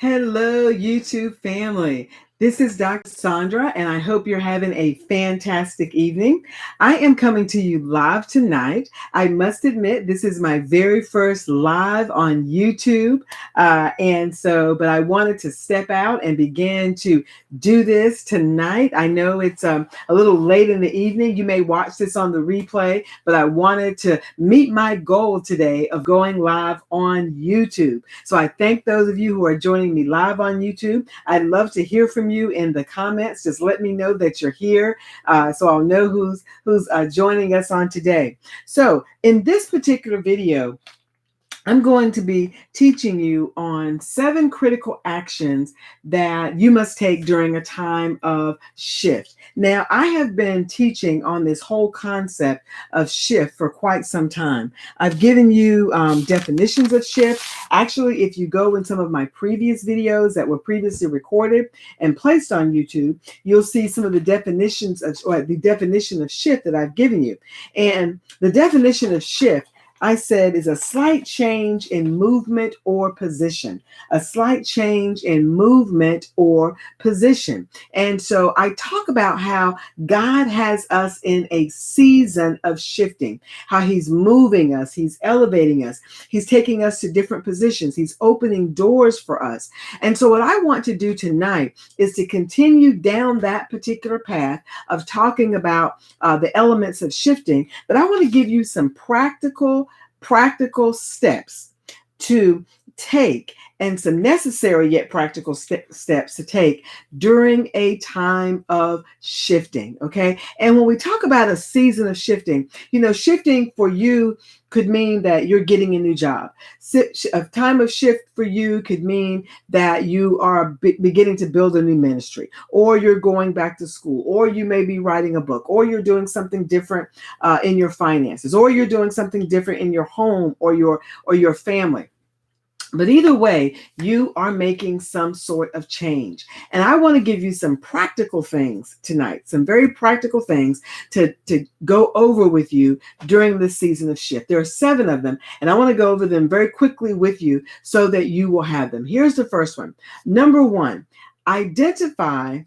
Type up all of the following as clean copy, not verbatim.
Hello, YouTube family. This is Dr. Saundra, and I hope you're having a fantastic evening. I am coming to you live tonight. I must admit, this is my very first live on YouTube. But I wanted to step out and begin to do this tonight. I know it's a little late in the evening. You may watch this on the replay, but I wanted to meet my goal today of going live on YouTube. So I thank those of you who are joining me live on YouTube. I'd love to hear from you in the comments. Just let me know that you're here, so I'll know who's joining us on today. So in this particular video, I'm going to be teaching you on 7 critical actions that you must take during a time of shift. Now, I have been teaching on this whole concept of shift for quite some time. I've given you definitions of shift. Actually, if you go in some of my previous videos that were previously recorded and placed on YouTube, you'll see some of the definitions or the definition of shift that I've given you. And the definition of shift, I said, is a slight change in movement or position. A slight change in movement or position. And so I talk about how God has us in a season of shifting, how He's moving us, He's elevating us, He's taking us to different positions, He's opening doors for us. And so what I want to do tonight is to continue down that particular path of talking about the elements of shifting, but I want to give you some practical steps to take and some necessary yet practical steps to take during a time of shifting. Okay. And when we talk about a season of shifting, shifting for you could mean that you're getting a new job. A time of shift for you could mean that you are beginning to build a new ministry, or you're going back to school, or you may be writing a book, or you're doing something different in your finances, or you're doing something different in your home or your family. But either way, you are making some sort of change. And I want to give you some practical things tonight, some very practical things to go over with you during this season of shift. There are 7 of them, and I want to go over them very quickly with you so that you will have them. Here's the first one. Number 1, identify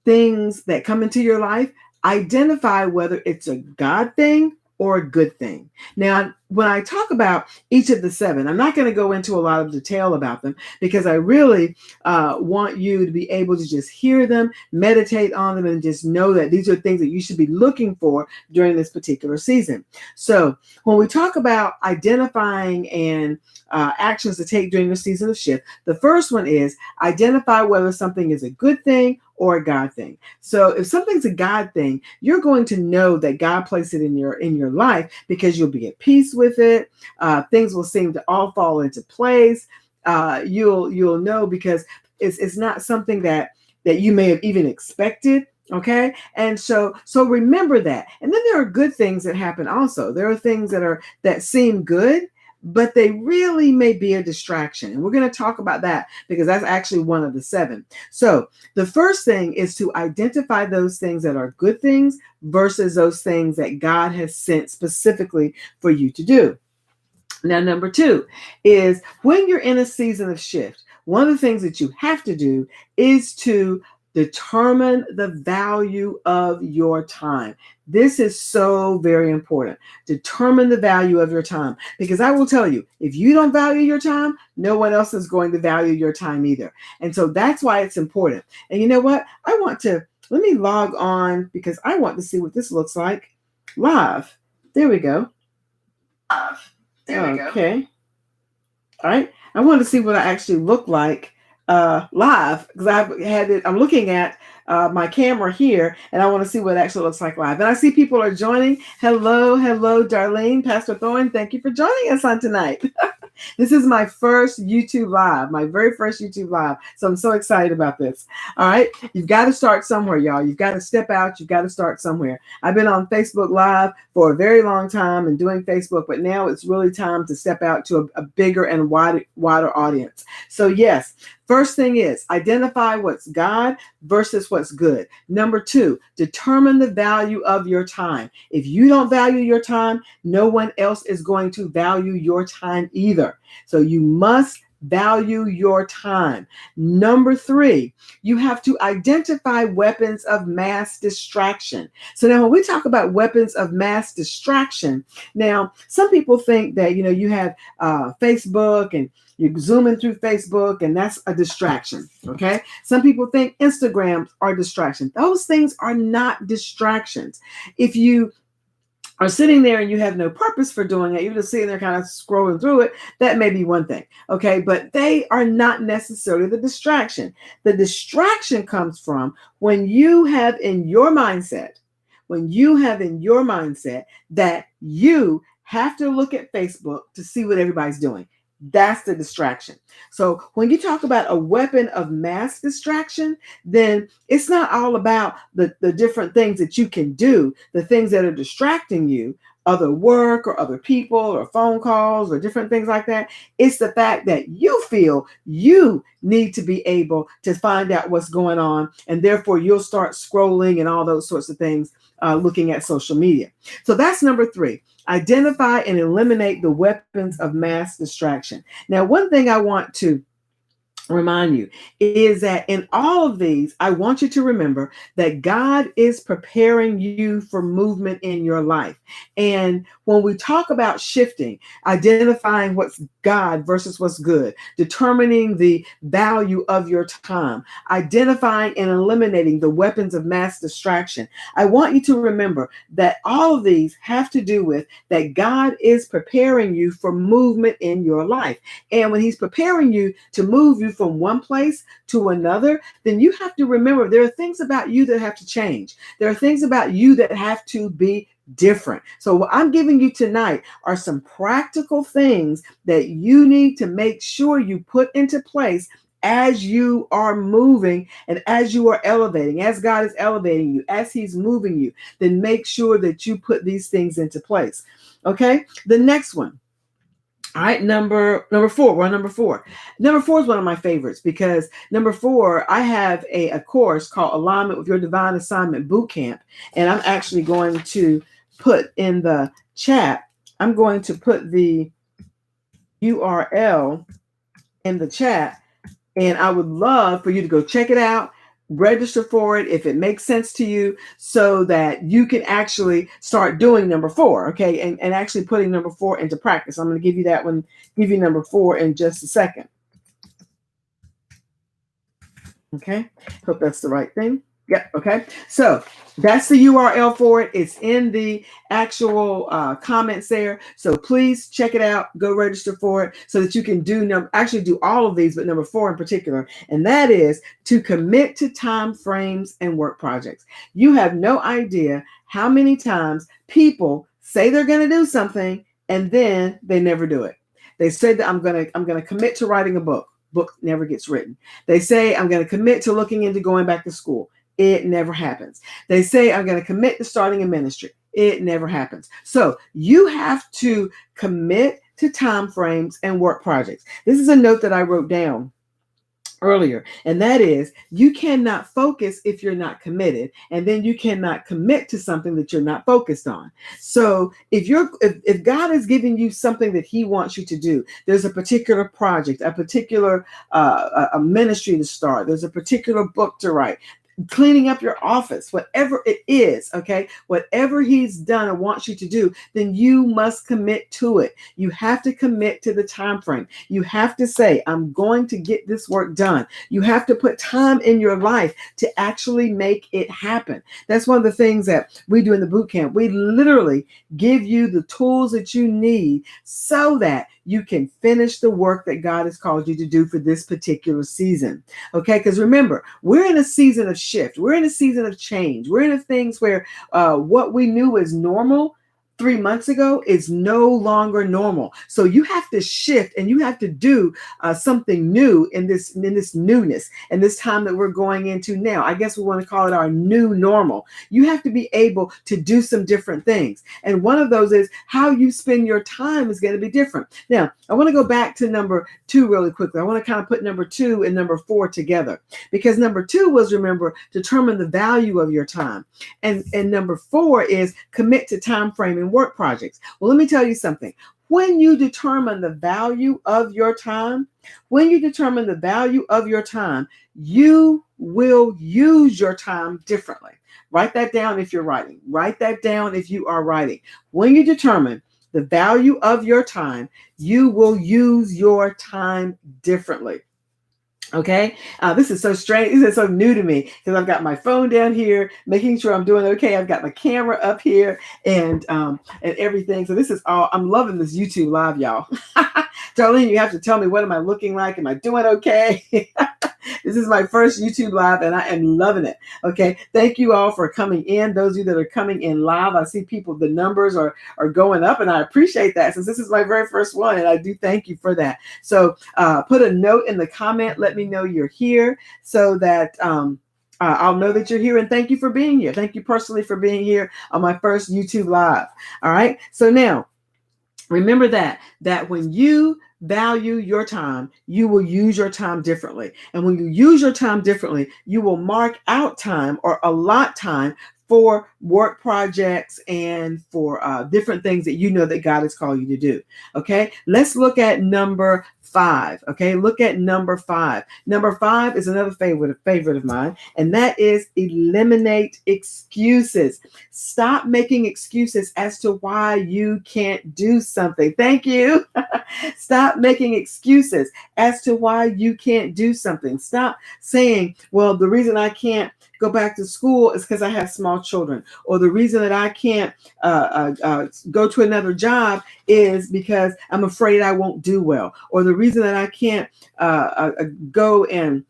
things that come into your life. Identify whether it's a God thing or a good thing. Now, when I talk about each of the 7, I'm not going to go into a lot of detail about them because I really want you to be able to just hear them, meditate on them, and just know that these are things that you should be looking for during this particular season. So when we talk about identifying and actions to take during the season of shift, the first one is identify whether something is a good thing or a God thing. So if something's a God thing, you're going to know that God placed it in your life because you'll be at peace with it. Things will seem to all fall into place. You'll know because it's not something that you may have even expected. Okay. And so remember that. And then there are good things that happen also. There are things that seem good, but they really may be a distraction. And we're going to talk about that because that's actually one of the 7. So the first thing is to identify those things that are good things versus those things that God has sent specifically for you to do. Now, number 2 is when you're in a season of shift, one of the things that you have to do is to determine the value of your time. This is so very important. Determine the value of your time, because I will tell you, if you don't value your time, no one else is going to value your time either. And so that's why it's important. And you know what? Let me log on because I want to see what this looks like live. There we go. Okay. All right. I want to see what I actually look like live because I'm looking at my camera here and I want to see what it actually looks like live. And I see people are joining. Hello, Darlene, Pastor Thorne. Thank you for joining us on tonight. This is my first YouTube live, my very first YouTube live. So I'm so excited about this. All right. You've got to start somewhere, y'all. You've got to step out. You've got to start somewhere. I've been on Facebook Live for a very long time and doing Facebook, but now it's really time to step out to a bigger and wider audience. So yes, first thing is identify what's God versus what's good. Number 2, determine the value of your time. If you don't value your time, no one else is going to value your time either. So you must value your time. Number three, you have to identify weapons of mass distraction. So now when we talk about weapons of mass distraction, now some people think that, you have Facebook and you're zooming through Facebook and that's a distraction. Okay. Some people think Instagrams are distractions. Those things are not distractions. If you are sitting there and you have no purpose for doing it, you're just sitting there kind of scrolling through it, that may be one thing. Okay. But they are not necessarily the distraction. The distraction comes from when you have in your mindset, that you have to look at Facebook to see what everybody's doing. That's the distraction. So when you talk about a weapon of mass distraction, then it's not all about the different things that you can do, the things that are distracting you, other work or other people or phone calls or different things like that. It's the fact that you feel you need to be able to find out what's going on, and therefore you'll start scrolling and all those sorts of things, looking at social media. So that's number three. Identify and eliminate the weapons of mass distraction. Now, one thing I want to remind you is that in all of these, I want you to remember that God is preparing you for movement in your life. And when we talk about shifting, identifying what's God versus what's good, determining the value of your time, identifying and eliminating the weapons of mass distraction, I want you to remember that all of these have to do with that God is preparing you for movement in your life. And when he's preparing you to move you from one place to another, then you have to remember there are things about you that have to change. There are things about you that have to be different. So what I'm giving you tonight are some practical things that you need to make sure you put into place as you are moving and as you are elevating, as God is elevating you, as he's moving you, then make sure that you put these things into place. Okay. The next one. All right, number four. We're on number four. Number four is one of my favorites because number four, I have a course called Alignment with Your Divine Assignment Bootcamp, and I'm actually going to put in the chat. I'm going to put the URL in the chat, and I would love for you to go check it out. Register for it if it makes sense to you so that you can actually start doing number four, okay, and actually putting number four into practice. I'm going to give you that one, give you number four in just a second. Okay, hope that's the right thing. Yep, okay. So that's the URL for it. It's in the actual comments there. So please check it out. Go register for it so that you can do all of these, but number four in particular. And that is to commit to time frames and work projects. You have no idea how many times people say they're going to do something and then they never do it. They said that I'm going to commit to writing a book. Book never gets written. They say I'm going to commit to looking into going back to school. It never happens. They say, I'm going to commit to starting a ministry. It never happens. So you have to commit to time frames and work projects. This is a note that I wrote down earlier, and that is you cannot focus if you're not committed, and then you cannot commit to something that you're not focused on. So if God is giving you something that he wants you to do, there's a particular project, a particular a ministry to start, there's a particular book to write, cleaning up your office, whatever it is, okay, whatever he's done and wants you to do, then you must commit to it. You have to commit to the time frame. You have to say, I'm going to get this work done. You have to put time in your life to actually make it happen. That's one of the things that we do in the boot camp. We literally give you the tools that you need so that you can finish the work that God has called you to do for this particular season. Okay, because remember, we're in a season of shift. We're in a season of change. We're in a things where what we knew as normal 3 months ago is no longer normal. So you have to shift and you have to do something new in this newness and this time that we're going into now. I guess we want to call it our new normal. You have to be able to do some different things. And one of those is how you spend your time is going to be different. Now, I want to go back to number 2 really quickly. I want to kind of put number 2 and number 4 together because number 2 was, remember, determine the value of your time. And number 4 is commit to time frame and work projects. Well, let me tell you something. When you determine the value of your time, when you determine the value of your time, you will use your time differently. Write that down if you're writing. Write that down if you are writing. When you determine the value of your time, you will use your time differently. Okay, this is so strange. This is so new to me because I've got my phone down here, making sure I'm doing okay. I've got my camera up here and everything. So this is all. I'm loving this YouTube live, y'all. Darlene, you have to tell me, what am I looking like? Am I doing okay? This is my first YouTube live and I am loving it. Okay. Thank you all for coming in. Those of you that are coming in live, I see people, the numbers are going up and I appreciate that since this is my very first one. And I do thank you for that. So put a note in the comment. Let me know you're here so that I'll know that you're here, and thank you for being here. Thank you personally for being here on my first YouTube live. All right. So now, remember that when you value your time, you will use your time differently. And when you use your time differently, you will mark out time or allot time for work projects and for different things that you know that God has called you to do. Okay, let's look at number 5. Okay, look at number 5. Number 5 is another favorite of mine, and that is eliminate excuses. Stop making excuses as to why you can't do something. Thank you. Stop making excuses as to why you can't do something. Stop saying, well, the reason I can't go back to school is because I have small children, or the reason that I can't go to another job is because I'm afraid I won't do well, or the reason that I can't go and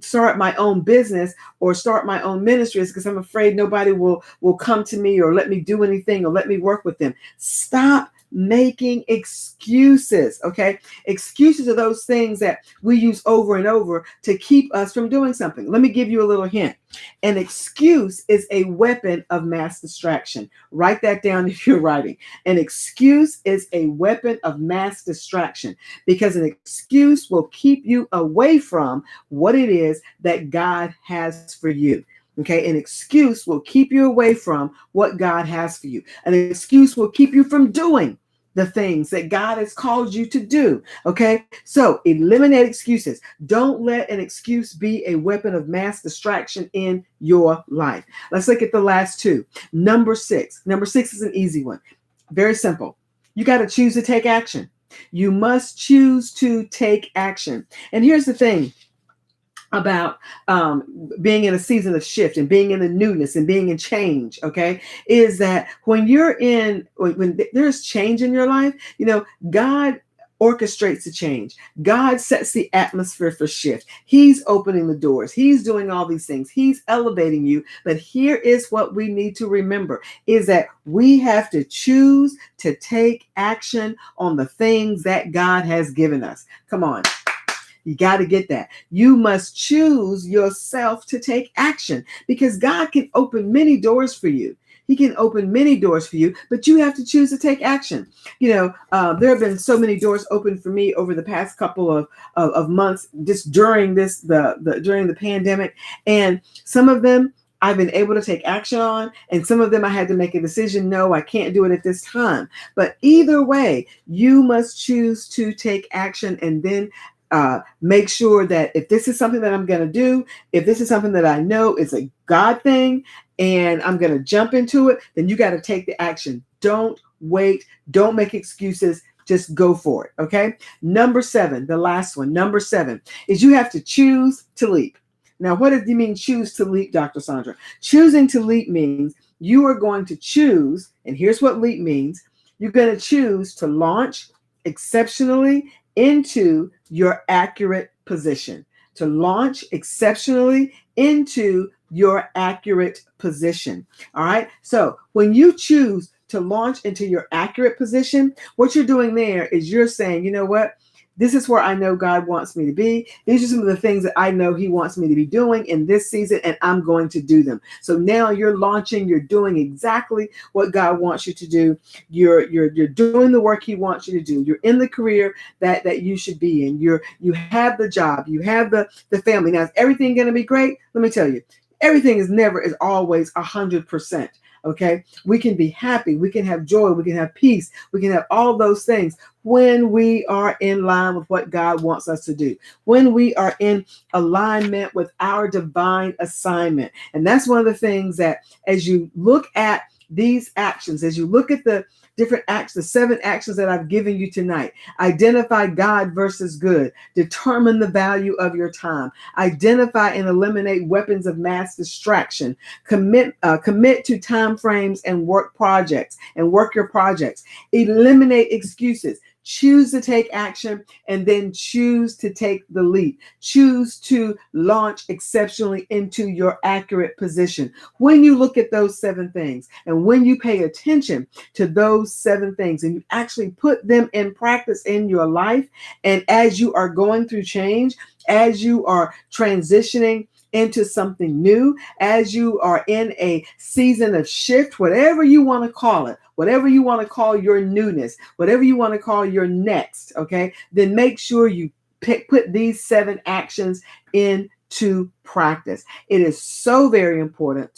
start my own business or start my own ministry is because I'm afraid nobody will come to me or let me do anything or let me work with them. Stop making excuses. Okay, excuses are those things that we use over and over to keep us from doing something. Let me give you a little hint. An excuse is a weapon of mass distraction. Write that down if you're writing. An excuse is a weapon of mass distraction because an excuse will keep you away from what it is that God has for you. Okay, an excuse will keep you away from what God has for you. An excuse will keep you from doing the things that God has called you to do. Okay, so eliminate excuses. Don't let an excuse be a weapon of mass distraction in your life. Let's look at the last two. Number 6. Number 6 is an easy one. Very simple. You got to choose to take action. You must choose to take action. And here's the thing about being in a season of shift and being in the newness and being in change, okay, is that when there's change in your life, God orchestrates the change. God sets the atmosphere for shift. He's opening the doors. He's doing all these things. He's elevating you. But here is what we need to remember is that we have to choose to take action on the things that God has given us. Come on. You got to get that. You must choose yourself to take action because God can open many doors for you. He can open many doors for you, but you have to choose to take action. There have been so many doors open for me over the past couple of months, just during during the pandemic, and some of them I've been able to take action on, and some of them I had to make a decision. No, I can't do it at this time. But either way, you must choose to take action and then make sure that if this is something that I'm going to do, if this is something that I know is a God thing and I'm going to jump into it, then you got to take the action. Don't wait. Don't make excuses. Just go for it. Okay. Number 7, the last one, number 7 is you have to choose to leap. Now, what does you mean choose to leap, Dr. Saundra? Choosing to leap means you are going to choose, and here's what leap means. You're going to choose to launch exceptionally into your accurate position, to launch exceptionally into your accurate position. All right. So when you choose to launch into your accurate position, what you're doing there is you're saying, you know what? This is where I know God wants me to be. These are some of the things that I know He wants me to be doing in this season, and I'm going to do them. So now you're launching, you're doing exactly what God wants you to do. You're doing the work He wants you to do. You're in the career that you should be in. You have the job, you have the family. Now, is everything going to be great? Let me tell you, everything is always 100%. Okay. We can be happy. We can have joy. We can have peace. We can have all those things when we are in line with what God wants us to do, when we are in alignment with our divine assignment. And that's one of the things that, as you look at these actions, as you look at the different acts, the 7 actions that I've given you tonight, identify God versus good, determine the value of your time, identify and eliminate weapons of mass distraction, commit to time frames and work projects and work your projects, eliminate excuses. Choose to take action and then choose to take the leap. Choose to launch exceptionally into your accurate position. When you look at those 7 things and when you pay attention to those 7 things and you actually put them in practice in your life, and as you are going through change, as you are transitioning into something new, as you are in a season of shift, whatever you want to call it, whatever you want to call your newness, whatever you want to call your next, okay, then make sure you put these 7 actions into practice. It is so very important,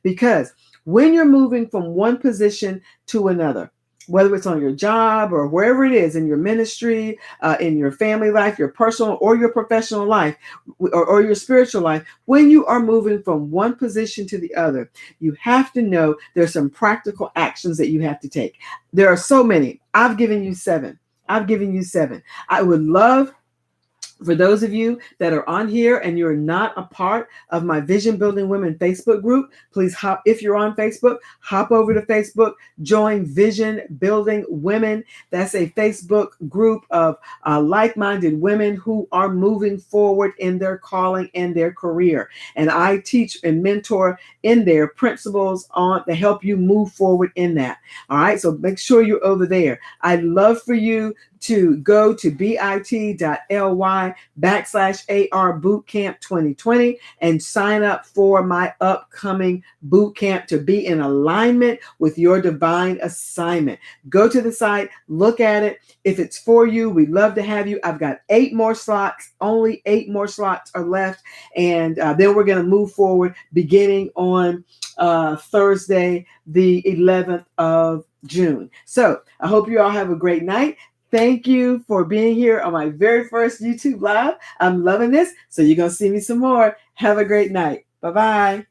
because when you're moving from one position to another, whether it's on your job or wherever it is in your ministry, in your family life, your personal or your professional life, or your spiritual life, when you are moving from one position to the other, you have to know there's some practical actions that you have to take. There are so many. I've given you 7. I would love for those of you that are on here and you're not a part of my Vision Building Women Facebook group, please if you're on Facebook, hop over to Facebook, join Vision Building Women. That's a Facebook group of like-minded women who are moving forward in their calling and their career. And I teach and mentor in there principles to help you move forward in that. All right. So make sure you're over there. I'd love for you to go to bit.ly/AR Bootcamp 2020 and sign up for my upcoming bootcamp to be in alignment with your divine assignment. Go to the site, look at it. If it's for you, we'd love to have you. I've got 8 more slots. Only 8 more slots are left. And then we're going to move forward beginning on Thursday, the 11th of June. So I hope you all have a great night. Thank you for being here on my very first YouTube live. I'm loving this. So you're going to see me some more. Have a great night. Bye-bye.